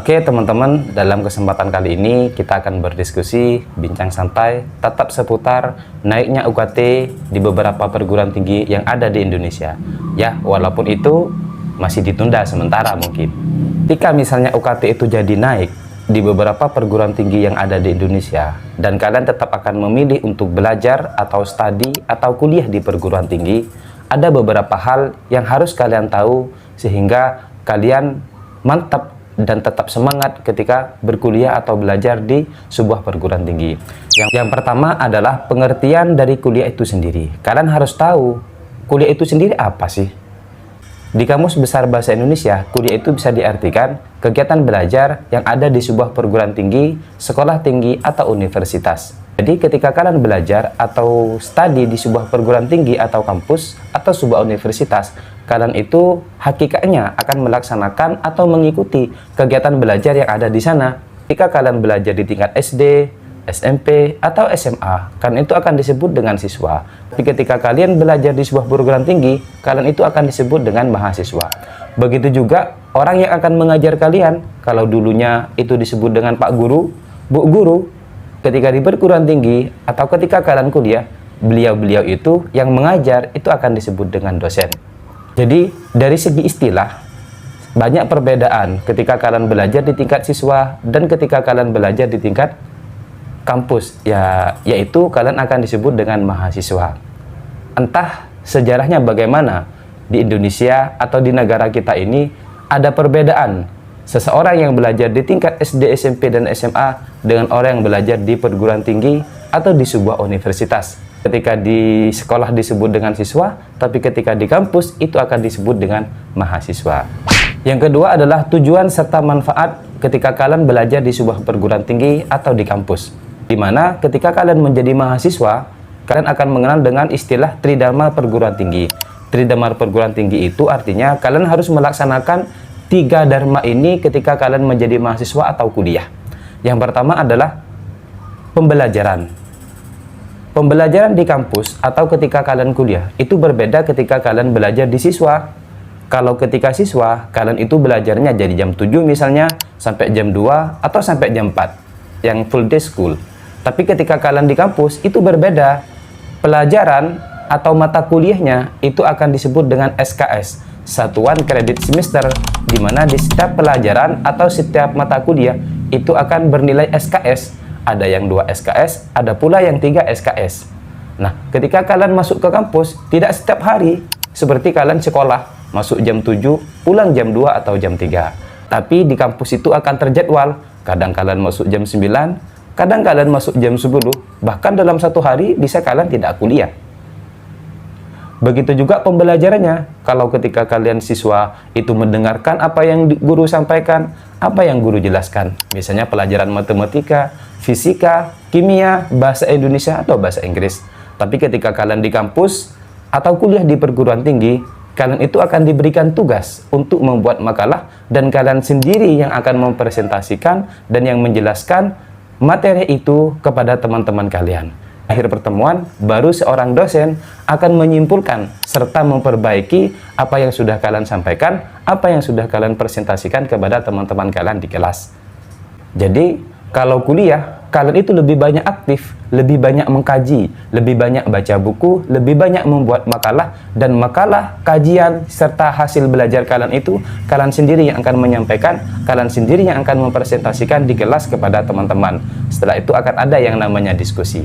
Oke teman-teman, dalam kesempatan kali ini kita akan berdiskusi, bincang santai, tetap seputar naiknya UKT di beberapa perguruan tinggi yang ada di Indonesia. Ya, walaupun itu masih ditunda sementara mungkin. Jika misalnya UKT itu jadi naik di beberapa perguruan tinggi yang ada di Indonesia, dan kalian tetap akan memilih untuk belajar atau studi atau kuliah di perguruan tinggi, ada beberapa hal yang harus kalian tahu sehingga kalian mantap dan tetap semangat ketika berkuliah atau belajar di sebuah perguruan tinggi. Yang pertama adalah pengertian dari kuliah itu sendiri. Kalian harus tahu kuliah itu sendiri apa sih? Di Kamus Besar Bahasa Indonesia, kuliah itu bisa diartikan kegiatan belajar yang ada di sebuah perguruan tinggi, sekolah tinggi, atau universitas. Jadi ketika kalian belajar atau studi di sebuah perguruan tinggi atau kampus atau sebuah universitas, kalian itu hakikatnya akan melaksanakan atau mengikuti kegiatan belajar yang ada di sana. Jika kalian belajar di tingkat SD, SMP, atau SMA, kalian itu akan disebut dengan siswa. Tapi ketika kalian belajar di sebuah perguruan tinggi, kalian itu akan disebut dengan mahasiswa. Begitu juga orang yang akan mengajar kalian, kalau dulunya itu disebut dengan Pak Guru, Bu Guru, ketika di perguruan tinggi atau ketika kalian kuliah, beliau-beliau itu yang mengajar itu akan disebut dengan dosen. Jadi dari segi istilah banyak perbedaan ketika kalian belajar di tingkat siswa dan ketika kalian belajar di tingkat kampus, yaitu kalian akan disebut dengan mahasiswa. Entah sejarahnya bagaimana di Indonesia atau di negara kita ini ada perbedaan seseorang yang belajar di tingkat SD, SMP, dan SMA dengan orang yang belajar di perguruan tinggi atau di sebuah universitas. Ketika di sekolah disebut dengan siswa, tapi ketika di kampus itu akan disebut dengan mahasiswa. Yang kedua adalah tujuan serta manfaat ketika kalian belajar di sebuah perguruan tinggi atau di kampus. Di mana ketika kalian menjadi mahasiswa, kalian akan mengenal dengan istilah Tridharma Perguruan Tinggi. Tridharma Perguruan Tinggi itu artinya kalian harus melaksanakan 3 dharma ini ketika kalian menjadi mahasiswa atau kuliah. Yang pertama adalah pembelajaran. Pembelajaran di kampus atau ketika kalian kuliah itu berbeda ketika kalian belajar di siswa. Kalau ketika siswa, kalian itu belajarnya jadi jam 7 misalnya sampai jam 2 atau sampai jam 4 yang full day school. Tapi ketika kalian di kampus itu berbeda. Pelajaran atau mata kuliahnya itu akan disebut dengan SKS, Satuan Kredit Semester, di mana di setiap pelajaran atau setiap mata kuliah itu akan bernilai SKS. Ada yang 2 SKS, ada pula yang 3 SKS. Nah, ketika kalian masuk ke kampus, tidak setiap hari seperti kalian sekolah, masuk jam 7, pulang jam 2 atau jam 3. Tapi di kampus itu akan terjadwal. Kadang kalian masuk jam 9, kadang kalian masuk jam 10, bahkan dalam satu hari bisa kalian tidak kuliah. Begitu juga pembelajarannya. Kalau ketika kalian siswa itu mendengarkan apa yang guru sampaikan, apa yang guru jelaskan, misalnya pelajaran matematika, fisika, kimia, bahasa Indonesia, atau bahasa Inggris. Tapi ketika kalian di kampus atau kuliah di perguruan tinggi, kalian itu akan diberikan tugas untuk membuat makalah dan kalian sendiri yang akan mempresentasikan dan yang menjelaskan materi itu kepada teman-teman kalian. Akhir pertemuan, baru seorang dosen akan menyimpulkan serta memperbaiki apa yang sudah kalian sampaikan, apa yang sudah kalian presentasikan kepada teman-teman kalian di kelas. Jadi, kalau kuliah, kalian itu lebih banyak aktif, lebih banyak mengkaji, lebih banyak baca buku, lebih banyak membuat makalah, dan makalah, kajian, serta hasil belajar kalian itu, kalian sendiri yang akan menyampaikan, kalian sendiri yang akan mempresentasikan di kelas kepada teman-teman. Setelah itu akan ada yang namanya diskusi.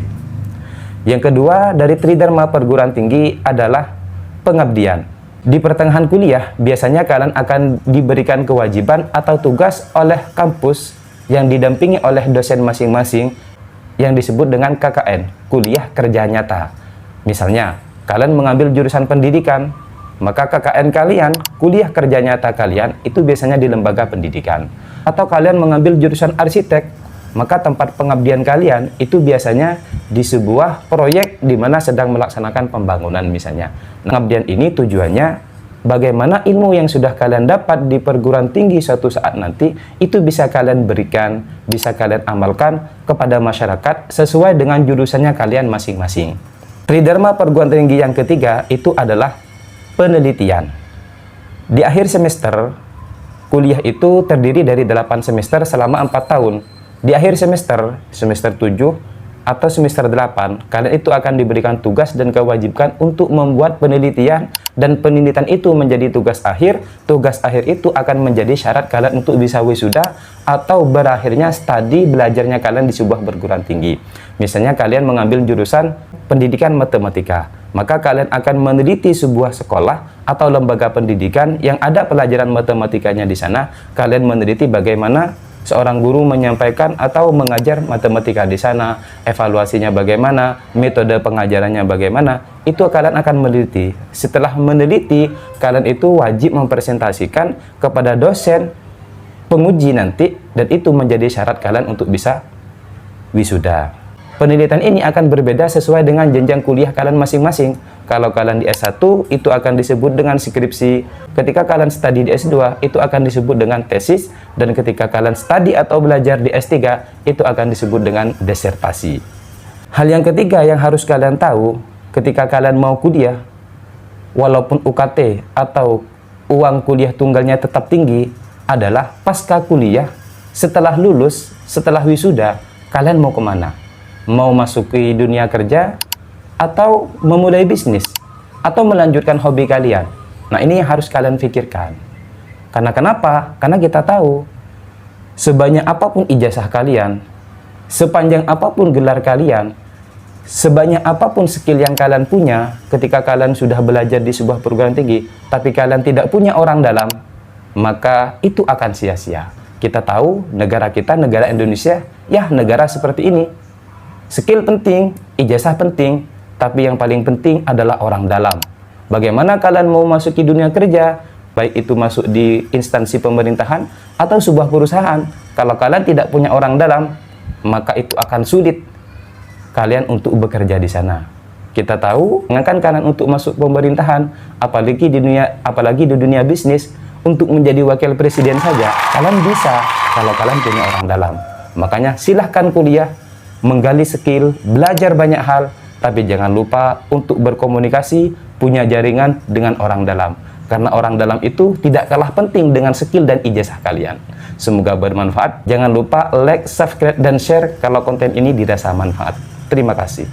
Yang kedua dari Tridharma Perguruan Tinggi adalah pengabdian. Di pertengahan kuliah, biasanya kalian akan diberikan kewajiban atau tugas oleh kampus yang didampingi oleh dosen masing-masing yang disebut dengan KKN, Kuliah Kerja Nyata. Misalnya, kalian mengambil jurusan pendidikan, maka KKN kalian, Kuliah Kerja Nyata kalian, itu biasanya di lembaga pendidikan. Atau kalian mengambil jurusan arsitek, maka tempat pengabdian kalian itu biasanya di sebuah proyek di mana sedang melaksanakan pembangunan misalnya. Pengabdian ini tujuannya bagaimana ilmu yang sudah kalian dapat di perguruan tinggi suatu saat nanti itu bisa kalian berikan, bisa kalian amalkan kepada masyarakat sesuai dengan jurusannya kalian masing-masing. Tridharma Perguruan Tinggi yang ketiga itu adalah penelitian. Di akhir semester, kuliah itu terdiri dari 8 semester selama 4 tahun. Di akhir semester 7 atau semester 8, kalian itu akan diberikan tugas dan kewajiban untuk membuat penelitian, dan penelitian itu menjadi tugas akhir. Tugas akhir itu akan menjadi syarat kalian untuk bisa wisuda atau berakhirnya studi belajarnya kalian di sebuah perguruan tinggi. Misalnya kalian mengambil jurusan pendidikan matematika, maka kalian akan meneliti sebuah sekolah atau lembaga pendidikan yang ada pelajaran matematikanya di sana. Kalian meneliti bagaimana seorang guru menyampaikan atau mengajar matematika di sana, evaluasinya bagaimana, metode pengajarannya bagaimana, itu kalian akan meneliti. Setelah meneliti, kalian itu wajib mempresentasikan kepada dosen penguji nanti, dan itu menjadi syarat kalian untuk bisa wisuda. Penelitian ini akan berbeda sesuai dengan jenjang kuliah kalian masing-masing. Kalau kalian di S1, itu akan disebut dengan skripsi. Ketika kalian studi di S2, itu akan disebut dengan tesis. Dan ketika kalian studi atau belajar di S3, itu akan disebut dengan disertasi. Hal yang ketiga yang harus kalian tahu, ketika kalian mau kuliah, walaupun UKT atau uang kuliah tunggalnya tetap tinggi, adalah pasca kuliah, setelah lulus, setelah wisuda, kalian mau kemana? Mau masuk ke dunia kerja, atau memulai bisnis, atau melanjutkan hobi kalian? Nah, ini yang harus kalian pikirkan. Karena kenapa? Karena kita tahu, sebanyak apapun ijazah kalian, sepanjang apapun gelar kalian, sebanyak apapun skill yang kalian punya, ketika kalian sudah belajar di sebuah perguruan tinggi, tapi kalian tidak punya orang dalam, maka itu akan sia-sia. Kita tahu negara kita, negara Indonesia, ya negara seperti ini. Skill penting, ijazah penting, tapi yang paling penting adalah orang dalam. Bagaimana kalian mau masuk ke dunia kerja, baik itu masuk di instansi pemerintahan atau sebuah perusahaan, kalau kalian tidak punya orang dalam, maka itu akan sulit kalian untuk bekerja di sana. Kita tahu, mengangkat kalian untuk masuk pemerintahan, apalagi di dunia bisnis, untuk menjadi wakil presiden saja, kalian bisa kalau kalian punya orang dalam. Makanya silahkan kuliah, menggali skill, belajar banyak hal, tapi jangan lupa untuk berkomunikasi, punya jaringan dengan orang dalam. Karena orang dalam itu tidak kalah penting dengan skill dan ijazah kalian. Semoga bermanfaat. Jangan lupa like, subscribe, dan share kalau konten ini dirasa manfaat. Terima kasih.